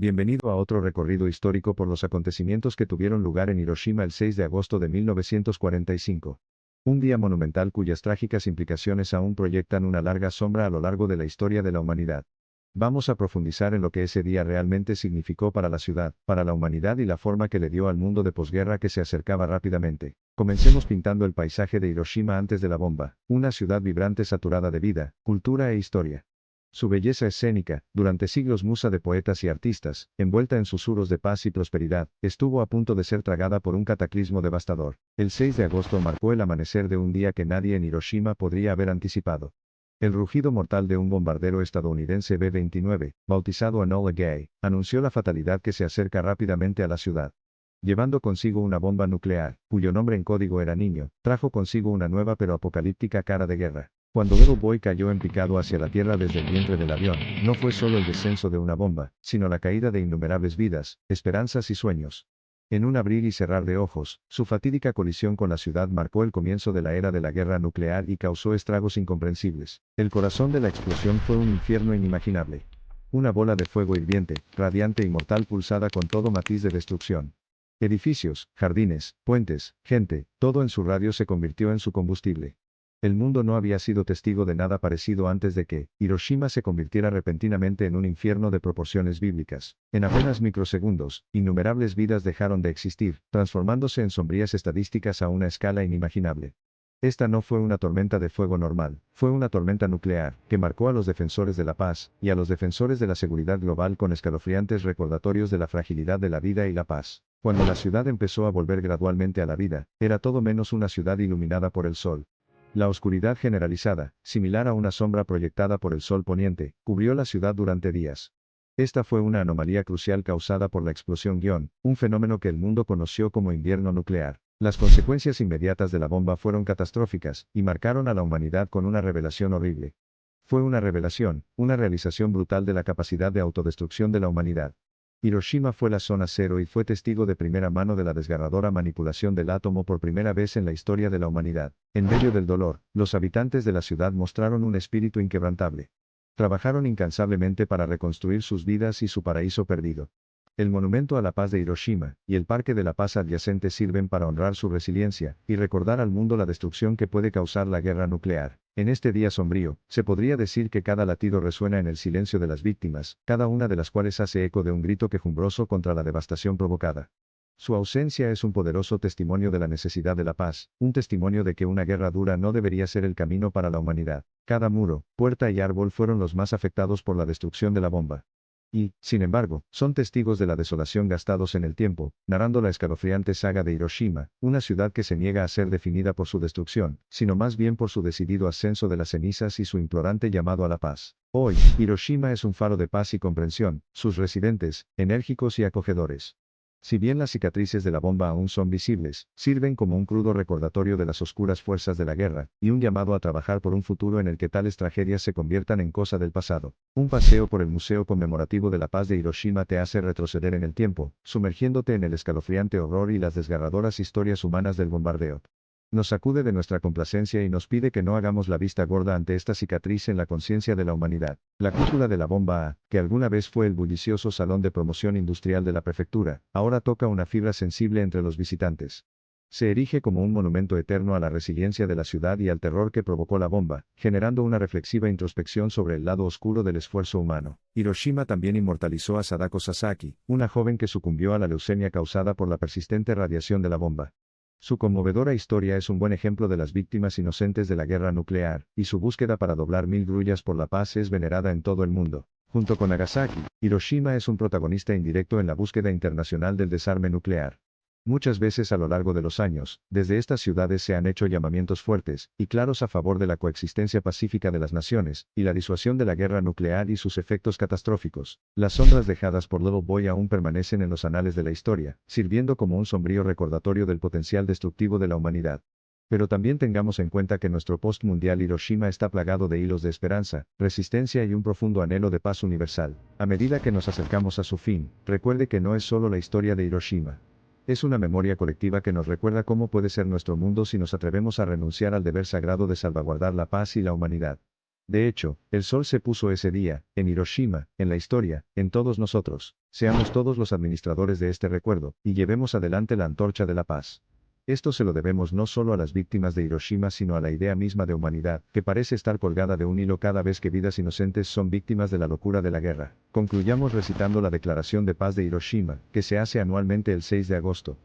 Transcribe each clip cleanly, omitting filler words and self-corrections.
Bienvenido a otro recorrido histórico por los acontecimientos que tuvieron lugar en Hiroshima el 6 de agosto de 1945. Un día monumental cuyas trágicas implicaciones aún proyectan una larga sombra a lo largo de la historia de la humanidad. Vamos a profundizar en lo que ese día realmente significó para la ciudad, para la humanidad y la forma que le dio al mundo de posguerra que se acercaba rápidamente. Comencemos pintando el paisaje de Hiroshima antes de la bomba, una ciudad vibrante saturada de vida, cultura e historia. Su belleza escénica, durante siglos musa de poetas y artistas, envuelta en susurros de paz y prosperidad, estuvo a punto de ser tragada por un cataclismo devastador. El 6 de agosto marcó el amanecer de un día que nadie en Hiroshima podría haber anticipado. El rugido mortal de un bombardero estadounidense B-29, bautizado Enola Gay, anunció la fatalidad que se acerca rápidamente a la ciudad. Llevando consigo una bomba nuclear, cuyo nombre en código era Niño, trajo consigo una nueva pero apocalíptica cara de guerra. Cuando Little Boy cayó en picado hacia la tierra desde el vientre del avión, no fue solo el descenso de una bomba, sino la caída de innumerables vidas, esperanzas y sueños. En un abrir y cerrar de ojos, su fatídica colisión con la ciudad marcó el comienzo de la era de la guerra nuclear y causó estragos incomprensibles. El corazón de la explosión fue un infierno inimaginable. Una bola de fuego hirviente, radiante y mortal pulsada con todo matiz de destrucción. Edificios, jardines, puentes, gente, todo en su radio se convirtió en su combustible. El mundo no había sido testigo de nada parecido antes de que Hiroshima se convirtiera repentinamente en un infierno de proporciones bíblicas. En apenas microsegundos, innumerables vidas dejaron de existir, transformándose en sombrías estadísticas a una escala inimaginable. Esta no fue una tormenta de fuego normal, fue una tormenta nuclear, que marcó a los defensores de la paz, y a los defensores de la seguridad global con escalofriantes recordatorios de la fragilidad de la vida y la paz. Cuando la ciudad empezó a volver gradualmente a la vida, era todo menos una ciudad iluminada por el sol. La oscuridad generalizada, similar a una sombra proyectada por el sol poniente, cubrió la ciudad durante días. Esta fue una anomalía crucial causada por la explosión un fenómeno que el mundo conoció como invierno nuclear. Las consecuencias inmediatas de la bomba fueron catastróficas, y marcaron a la humanidad con una revelación horrible. Fue una revelación, una realización brutal de la capacidad de autodestrucción de la humanidad. Hiroshima fue la zona cero y fue testigo de primera mano de la desgarradora manipulación del átomo por primera vez en la historia de la humanidad. En medio del dolor, los habitantes de la ciudad mostraron un espíritu inquebrantable. Trabajaron incansablemente para reconstruir sus vidas y su paraíso perdido. El monumento a la paz de Hiroshima y el Parque de la Paz adyacente sirven para honrar su resiliencia y recordar al mundo la destrucción que puede causar la guerra nuclear. En este día sombrío, se podría decir que cada latido resuena en el silencio de las víctimas, cada una de las cuales hace eco de un grito quejumbroso contra la devastación provocada. Su ausencia es un poderoso testimonio de la necesidad de la paz, un testimonio de que una guerra dura no debería ser el camino para la humanidad. Cada muro, puerta y árbol fueron los más afectados por la destrucción de la bomba. Y, sin embargo, son testigos de la desolación gastados en el tiempo, narrando la escalofriante saga de Hiroshima, una ciudad que se niega a ser definida por su destrucción, sino más bien por su decidido ascenso de las cenizas y su implorante llamado a la paz. Hoy, Hiroshima es un faro de paz y comprensión, sus residentes, enérgicos y acogedores. Si bien las cicatrices de la bomba aún son visibles, sirven como un crudo recordatorio de las oscuras fuerzas de la guerra, y un llamado a trabajar por un futuro en el que tales tragedias se conviertan en cosa del pasado. Un paseo por el Museo Conmemorativo de la Paz de Hiroshima te hace retroceder en el tiempo, sumergiéndote en el escalofriante horror y las desgarradoras historias humanas del bombardeo. Nos sacude de nuestra complacencia y nos pide que no hagamos la vista gorda ante esta cicatriz en la conciencia de la humanidad. La cúpula de la bomba A, que alguna vez fue el bullicioso salón de promoción industrial de la prefectura, ahora toca una fibra sensible entre los visitantes. Se erige como un monumento eterno a la resiliencia de la ciudad y al terror que provocó la bomba, generando una reflexiva introspección sobre el lado oscuro del esfuerzo humano. Hiroshima también inmortalizó a Sadako Sasaki, una joven que sucumbió a la leucemia causada por la persistente radiación de la bomba. Su conmovedora historia es un buen ejemplo de las víctimas inocentes de la guerra nuclear, y su búsqueda para doblar 1000 grullas por la paz es venerada en todo el mundo. Junto con Nagasaki, Hiroshima es un protagonista indirecto en la búsqueda internacional del desarme nuclear. Muchas veces a lo largo de los años, desde estas ciudades se han hecho llamamientos fuertes y claros a favor de la coexistencia pacífica de las naciones, y la disuasión de la guerra nuclear y sus efectos catastróficos. Las sombras dejadas por Little Boy aún permanecen en los anales de la historia, sirviendo como un sombrío recordatorio del potencial destructivo de la humanidad. Pero también tengamos en cuenta que nuestro post-mundial Hiroshima está plagado de hilos de esperanza, resistencia y un profundo anhelo de paz universal. A medida que nos acercamos a su fin, recuerde que no es solo la historia de Hiroshima. Es una memoria colectiva que nos recuerda cómo puede ser nuestro mundo si nos atrevemos a renunciar al deber sagrado de salvaguardar la paz y la humanidad. De hecho, el sol se puso ese día, en Hiroshima, en la historia, en todos nosotros. Seamos todos los administradores de este recuerdo, y llevemos adelante la antorcha de la paz. Esto se lo debemos no solo a las víctimas de Hiroshima sino a la idea misma de humanidad, que parece estar colgada de un hilo cada vez que vidas inocentes son víctimas de la locura de la guerra. Concluyamos recitando la Declaración de Paz de Hiroshima, que se hace anualmente el 6 de agosto.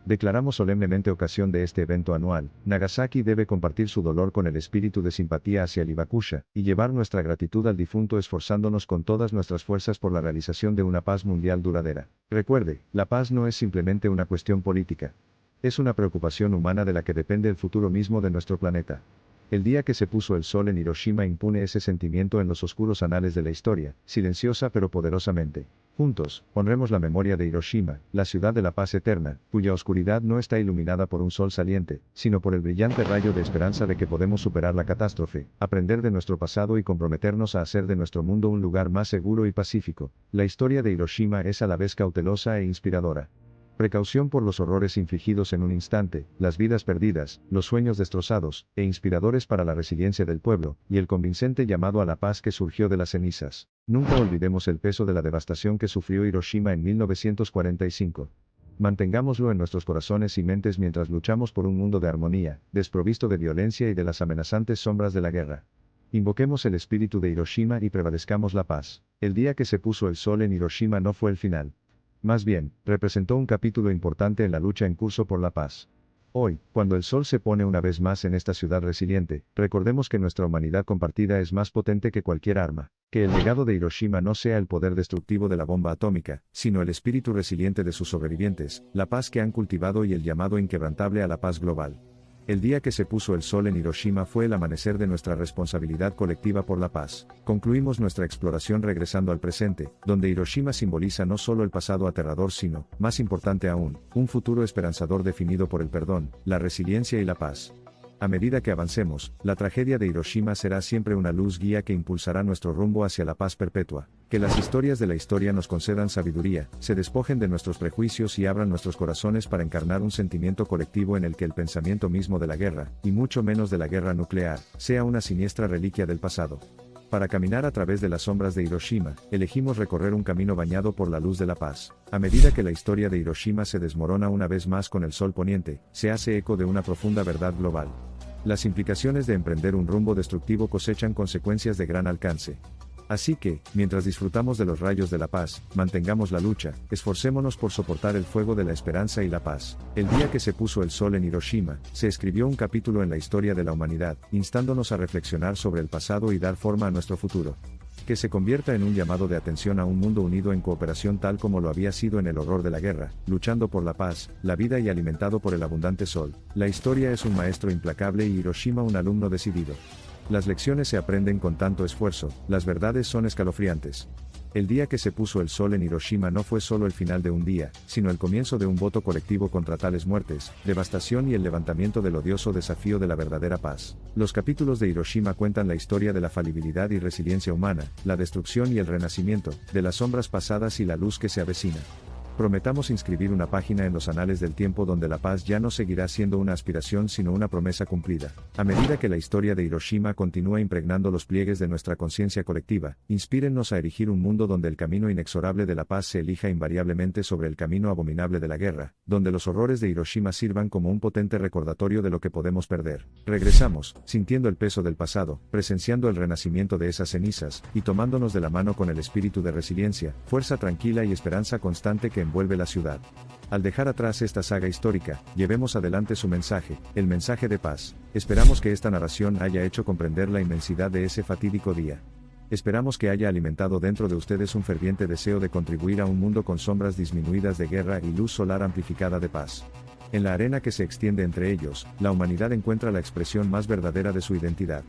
Declaramos solemnemente ocasión de este evento anual, Nagasaki debe compartir su dolor con el espíritu de simpatía hacia el Hibakusha, y llevar nuestra gratitud al difunto esforzándonos con todas nuestras fuerzas por la realización de una paz mundial duradera. Recuerde, la paz no es simplemente una cuestión política. Es una preocupación humana de la que depende el futuro mismo de nuestro planeta. El día que se puso el sol en Hiroshima impone ese sentimiento en los oscuros anales de la historia, silenciosa pero poderosamente. Juntos, honremos la memoria de Hiroshima, la ciudad de la paz eterna, cuya oscuridad no está iluminada por un sol saliente, sino por el brillante rayo de esperanza de que podemos superar la catástrofe, aprender de nuestro pasado y comprometernos a hacer de nuestro mundo un lugar más seguro y pacífico. La historia de Hiroshima es a la vez cautelosa e inspiradora. Precaución por los horrores infligidos en un instante, las vidas perdidas, los sueños destrozados, e inspiradores para la resiliencia del pueblo, y el convincente llamado a la paz que surgió de las cenizas. Nunca olvidemos el peso de la devastación que sufrió Hiroshima en 1945. Mantengámoslo en nuestros corazones y mentes mientras luchamos por un mundo de armonía, desprovisto de violencia y de las amenazantes sombras de la guerra. Invoquemos el espíritu de Hiroshima y prevalezcamos la paz. El día que se puso el sol en Hiroshima no fue el final. Más bien, representó un capítulo importante en la lucha en curso por la paz. Hoy, cuando el sol se pone una vez más en esta ciudad resiliente, recordemos que nuestra humanidad compartida es más potente que cualquier arma. Que el legado de Hiroshima no sea el poder destructivo de la bomba atómica, sino el espíritu resiliente de sus sobrevivientes, la paz que han cultivado y el llamado inquebrantable a la paz global. El día que se puso el sol en Hiroshima fue el amanecer de nuestra responsabilidad colectiva por la paz. Concluimos nuestra exploración regresando al presente, donde Hiroshima simboliza no solo el pasado aterrador sino, más importante aún, un futuro esperanzador definido por el perdón, la resiliencia y la paz. A medida que avancemos, la tragedia de Hiroshima será siempre una luz guía que impulsará nuestro rumbo hacia la paz perpetua. Que las historias de la historia nos concedan sabiduría, se despojen de nuestros prejuicios y abran nuestros corazones para encarnar un sentimiento colectivo en el que el pensamiento mismo de la guerra, y mucho menos de la guerra nuclear, sea una siniestra reliquia del pasado. Para caminar a través de las sombras de Hiroshima, elegimos recorrer un camino bañado por la luz de la paz. A medida que la historia de Hiroshima se desmorona una vez más con el sol poniente, se hace eco de una profunda verdad global. Las implicaciones de emprender un rumbo destructivo cosechan consecuencias de gran alcance. Así que, mientras disfrutamos de los rayos de la paz, mantengamos la lucha, esforcémonos por soportar el fuego de la esperanza y la paz. El día que se puso el sol en Hiroshima, se escribió un capítulo en la historia de la humanidad, instándonos a reflexionar sobre el pasado y dar forma a nuestro futuro. Que se convierta en un llamado de atención a un mundo unido en cooperación tal como lo había sido en el horror de la guerra, luchando por la paz, la vida y alimentado por el abundante sol. La historia es un maestro implacable y Hiroshima un alumno decidido. Las lecciones se aprenden con tanto esfuerzo, las verdades son escalofriantes. El día que se puso el sol en Hiroshima no fue solo el final de un día, sino el comienzo de un voto colectivo contra tales muertes, devastación y el levantamiento del odioso desafío de la verdadera paz. Los capítulos de Hiroshima cuentan la historia de la falibilidad y resiliencia humana, la destrucción y el renacimiento, de las sombras pasadas y la luz que se avecina. Prometamos inscribir una página en los anales del tiempo donde la paz ya no seguirá siendo una aspiración sino una promesa cumplida. A medida que la historia de Hiroshima continúa impregnando los pliegues de nuestra conciencia colectiva, inspírennos a erigir un mundo donde el camino inexorable de la paz se elija invariablemente sobre el camino abominable de la guerra, donde los horrores de Hiroshima sirvan como un potente recordatorio de lo que podemos perder. Regresamos, sintiendo el peso del pasado, presenciando el renacimiento de esas cenizas, y tomándonos de la mano con el espíritu de resiliencia, fuerza tranquila y esperanza constante que envuelve la ciudad. Al dejar atrás esta saga histórica, llevemos adelante su mensaje, el mensaje de paz. Esperamos que esta narración haya hecho comprender la inmensidad de ese fatídico día. Esperamos que haya alimentado dentro de ustedes un ferviente deseo de contribuir a un mundo con sombras disminuidas de guerra y luz solar amplificada de paz. En la arena que se extiende entre ellos, la humanidad encuentra la expresión más verdadera de su identidad.